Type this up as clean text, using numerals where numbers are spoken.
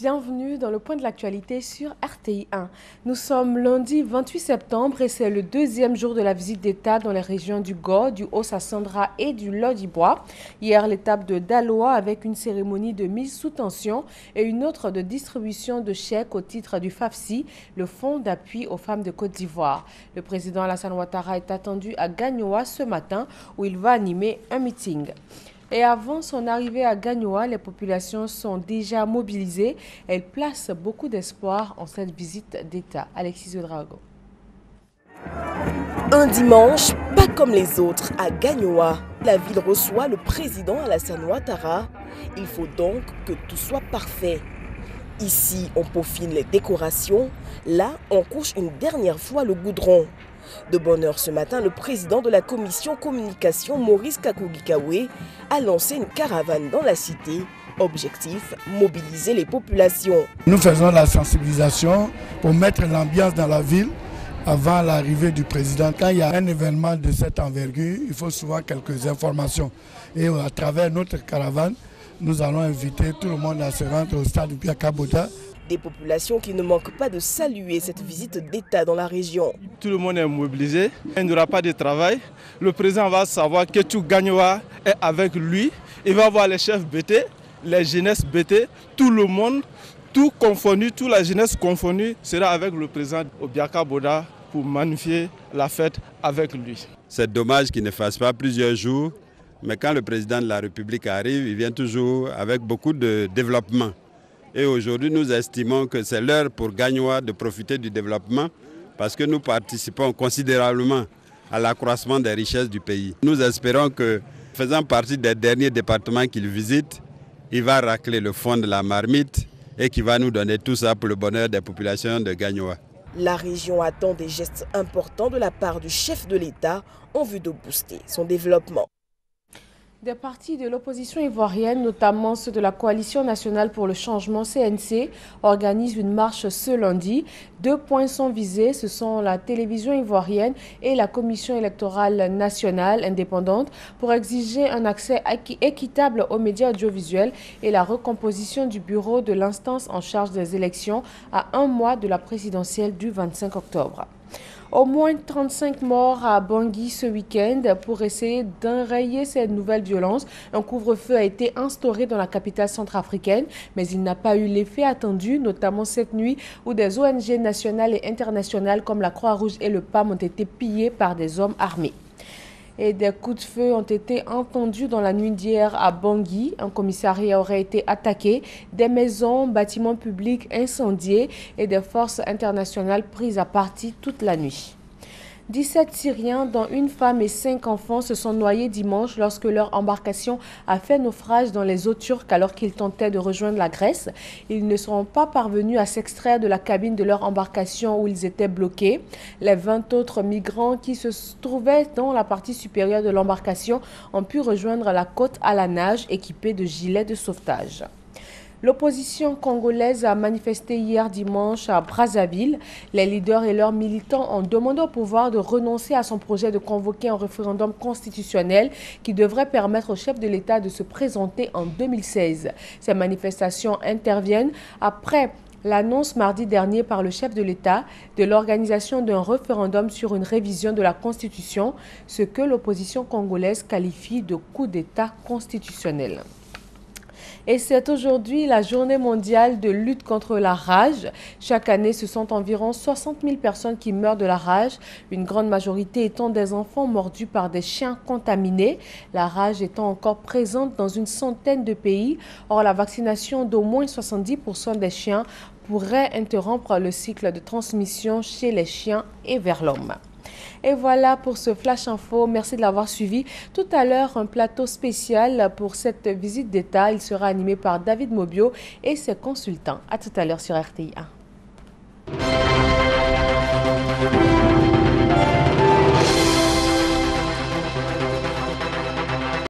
bienvenue dans le point de l'actualité sur RTI 1. Nous sommes lundi 28 septembre et c'est le deuxième jour de la visite d'État dans les régions du Go, du Haut-Sassandra et du Lodibois. Hier, l'étape de Daloa avec une cérémonie de mise sous tension et une autre de distribution de chèques au titre du FAFSI, le Fonds d'appui aux femmes de Côte d'Ivoire. Le président Alassane Ouattara est attendu à Gagnoa ce matin où il va animer un meeting. Et avant son arrivée à Gagnoa, les populations sont déjà mobilisées. Elles placent beaucoup d'espoir en cette visite d'État. Alexis Ouedraogo. Un dimanche, pas comme les autres, à Gagnoa. La ville reçoit le président Alassane Ouattara. Il faut donc que tout soit parfait. Ici, on peaufine les décorations. Là, on couche une dernière fois le goudron. De bonne heure ce matin, le président de la commission communication, Maurice Kakogikawe, a lancé une caravane dans la cité. Objectif, mobiliser les populations. Nous faisons la sensibilisation pour mettre l'ambiance dans la ville avant l'arrivée du président. Quand il y a un événement de cette envergure, il faut souvent quelques informations. Et à travers notre caravane, nous allons inviter tout le monde à se rendre au stade Biaka Boda. Des populations qui ne manquent pas de saluer cette visite d'État dans la région. Tout le monde est mobilisé, il n'y aura pas de travail. Le président va savoir que tout Gagnoa est avec lui. Il va voir les chefs BT, les jeunesses BT, tout le monde, tout confondu, toute la jeunesse confondue sera avec le président au Biaka Boda pour magnifier la fête avec lui. C'est dommage qu'il ne fasse pas plusieurs jours, mais quand le président de la République arrive, il vient toujours avec beaucoup de développement. Et aujourd'hui, nous estimons que c'est l'heure pour Gagnoa de profiter du développement parce que nous participons considérablement à l'accroissement des richesses du pays. Nous espérons que, faisant partie des derniers départements qu'il visite, il va racler le fond de la marmite et qu'il va nous donner tout ça pour le bonheur des populations de Gagnoa. La région attend des gestes importants de la part du chef de l'État en vue de booster son développement. Des partis de l'opposition ivoirienne, notamment ceux de la Coalition nationale pour le changement CNC, organisent une marche ce lundi. 2 points sont visés, ce sont la télévision ivoirienne et la Commission électorale nationale indépendante pour exiger un accès équitable aux médias audiovisuels et la recomposition du bureau de l'instance en charge des élections à 1 mois de la présidentielle du 25 octobre. Au moins 35 morts à Bangui ce week-end. Pour essayer d'enrayer ces nouvelles violences, un couvre-feu a été instauré dans la capitale centrafricaine, mais il n'a pas eu l'effet attendu, notamment cette nuit où des ONG nationales et internationales comme la Croix-Rouge et le PAM ont été pillés par des hommes armés. Et des coups de feu ont été entendus dans la nuit d'hier à Bangui. Un commissariat aurait été attaqué, des maisons, bâtiments publics incendiés et des forces internationales prises à partie toute la nuit. 17 Syriens, dont une femme et 5 enfants, se sont noyés dimanche lorsque leur embarcation a fait naufrage dans les eaux turques alors qu'ils tentaient de rejoindre la Grèce. Ils ne seront pas parvenus à s'extraire de la cabine de leur embarcation où ils étaient bloqués. Les 20 autres migrants qui se trouvaient dans la partie supérieure de l'embarcation ont pu rejoindre la côte à la nage équipés de gilets de sauvetage. L'opposition congolaise a manifesté hier dimanche à Brazzaville. Les leaders et leurs militants ont demandé au pouvoir de renoncer à son projet de convoquer un référendum constitutionnel qui devrait permettre au chef de l'État de se présenter en 2016. Ces manifestations interviennent après l'annonce mardi dernier par le chef de l'État de l'organisation d'un référendum sur une révision de la Constitution, ce que l'opposition congolaise qualifie de coup d'État constitutionnel. Et c'est aujourd'hui la journée mondiale de lutte contre la rage. Chaque année, ce sont environ 60 000 personnes qui meurent de la rage, une grande majorité étant des enfants mordus par des chiens contaminés. La rage étant encore présente dans une centaine de pays. Or, la vaccination d'au moins 70% des chiens pourrait interrompre le cycle de transmission chez les chiens et vers l'homme. Et voilà pour ce Flash Info. Merci de l'avoir suivi. Tout à l'heure, un plateau spécial pour cette visite d'État. Il sera animé par David Mobio et ses consultants. À tout à l'heure sur RTI 1.